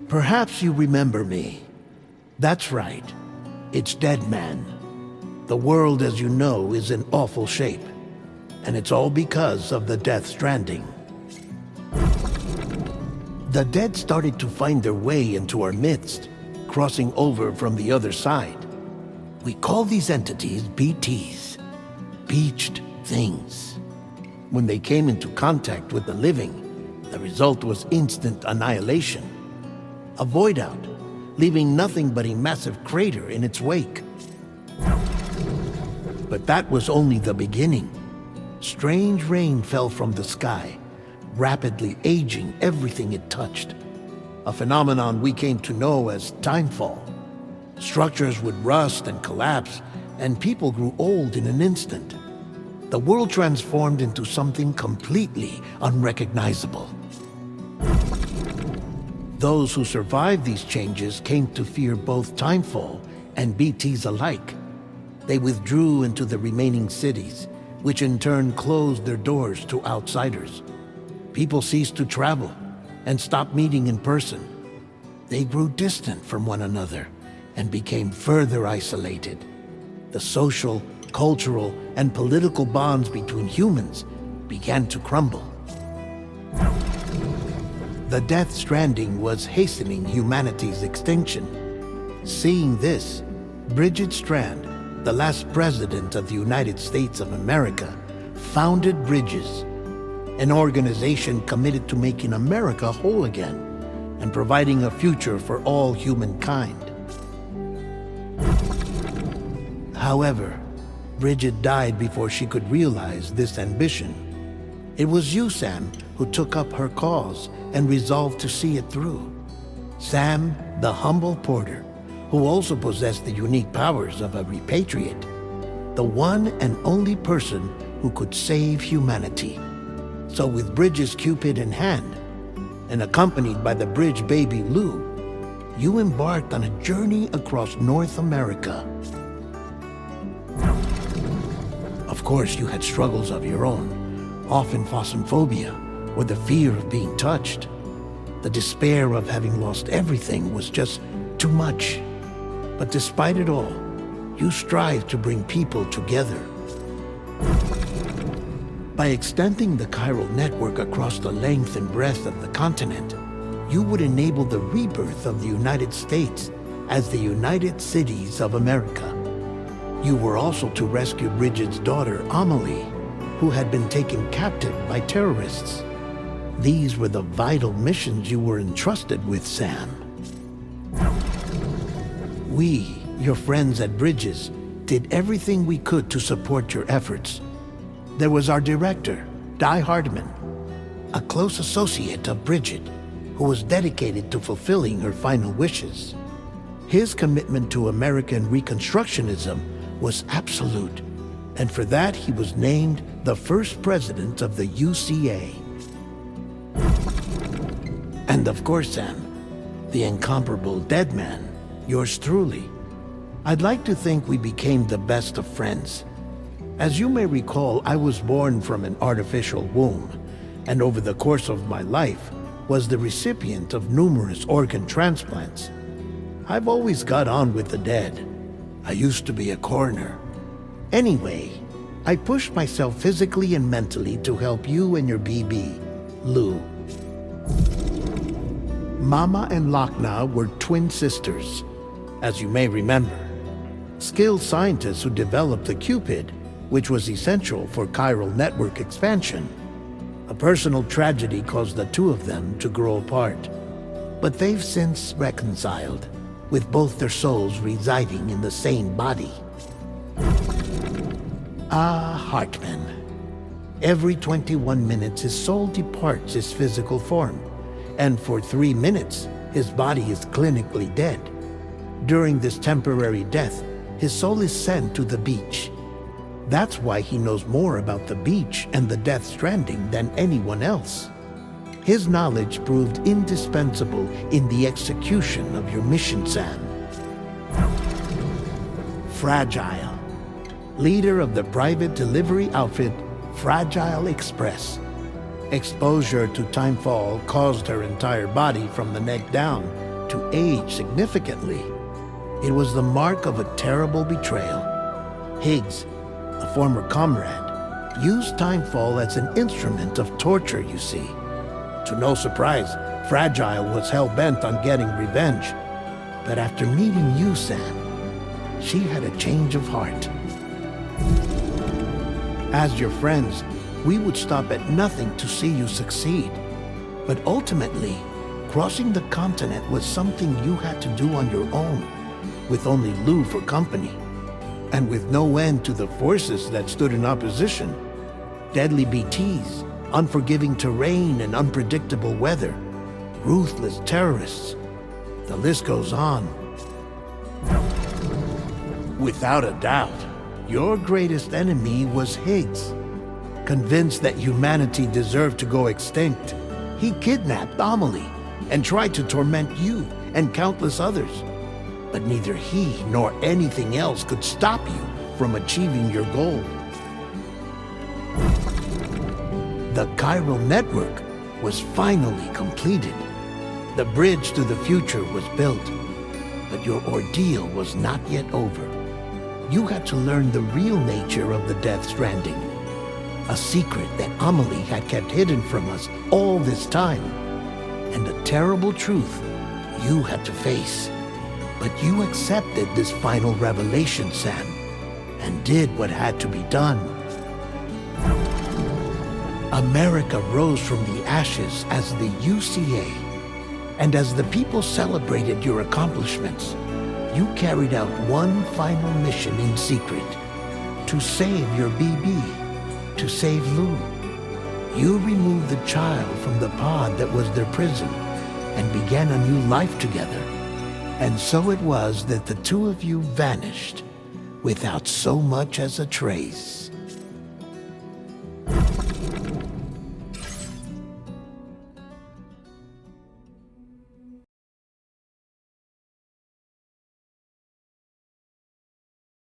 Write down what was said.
Perhaps you remember me. That's right. It's Dead Man. The world, as you know, is in awful shape. And it's all because of the Death Stranding. The dead started to find their way into our midst, crossing over from the other side. We call these entities BTs, Beached Things. When they came into contact with the living, the result was instant annihilation. A void out, leaving nothing but a massive crater in its wake. But that was only the beginning. Strange rain fell from the sky, rapidly aging everything it touched. A phenomenon we came to know as timefall. Structures would rust and collapse, and people grew old in an instant. The world transformed into something completely unrecognizable. Those who survived these changes came to fear both timefall and BTs alike. They withdrew into the remaining cities, which in turn closed their doors to outsiders. People ceased to travel and stopped meeting in person. They grew distant from one another and became further isolated. The social, cultural, and political bonds between humans began to crumble. The Death Stranding was hastening humanity's extinction. Seeing this, Bridget Strand, the last president of the United States of America, founded Bridges, an organization committed to making America whole again and providing a future for all humankind. However, Bridget died before she could realize this ambition. It was you, Sam, who took up her cause and resolved to see it through. Sam, the humble porter, who also possessed the unique powers of a repatriate, the one and only person who could save humanity. So with Bridges' Cupid in hand, and accompanied by the bridge baby Lou, you embarked on a journey across North America. Of course, you had struggles of your own, often phasmophobia, or the fear of being touched. The despair of having lost everything was just too much. But despite it all, you strive to bring people together. By extending the chiral network across the length and breadth of the continent, you would enable the rebirth of the United States as the United Cities of America. You were also to rescue Bridget's daughter, Amelie, who had been taken captive by terrorists. These were the vital missions you were entrusted with, Sam. We, your friends at Bridges, did everything we could to support your efforts. There was our director, Di Hardman, a close associate of Bridget, who was dedicated to fulfilling her final wishes. His commitment to American Reconstructionism was absolute, and for that he was named the first president of the UCA. And of course, Sam, the incomparable Dead Man, yours truly. I'd like to think we became the best of friends. As you may recall, I was born from an artificial womb, and over the course of my life was the recipient of numerous organ transplants. I've always got on with the dead. I used to be a coroner. Anyway, I pushed myself physically and mentally to help you and your BB, Lou. Mama and Lakna were twin sisters, as you may remember. Skilled scientists who developed the Cupid, which was essential for chiral network expansion. A personal tragedy caused the two of them to grow apart. But they've since reconciled, with both their souls residing in the same body. Hartman. Every 21 minutes his soul departs his physical form, and for 3 minutes his body is clinically dead. During this temporary death, his soul is sent to the beach. That's why he knows more about the beach and the Death Stranding than anyone else. His knowledge proved indispensable in the execution of your mission, Sam. Fragile, leader of the private delivery outfit Fragile Express. Exposure to timefall caused her entire body from the neck down to age significantly. It was the mark of a terrible betrayal. Higgs, a former comrade, used Timefall as an instrument of torture, you see. To no surprise, Fragile was hell-bent on getting revenge. But after meeting you, Sam, she had a change of heart. As your friends, we would stop at nothing to see you succeed. But ultimately, crossing the continent was something you had to do on your own, with only Lou for company, and with no end to the forces that stood in opposition. Deadly BTs, unforgiving terrain and unpredictable weather, ruthless terrorists. The list goes on. Without a doubt, your greatest enemy was Higgs. Convinced that humanity deserved to go extinct, he kidnapped Amelie and tried to torment you and countless others. But neither he nor anything else could stop you from achieving your goal. The chiral network was finally completed. The bridge to the future was built, but your ordeal was not yet over. You had to learn the real nature of the Death Stranding, a secret that Amelie had kept hidden from us all this time, and a terrible truth you had to face. But you accepted this final revelation, Sam, and did what had to be done. America rose from the ashes as the UCA, and as the people celebrated your accomplishments, you carried out one final mission in secret, to save your BB, to save Lou. You removed the child from the pod that was their prison, and began a new life together. And so it was that the two of you vanished, without so much as a trace.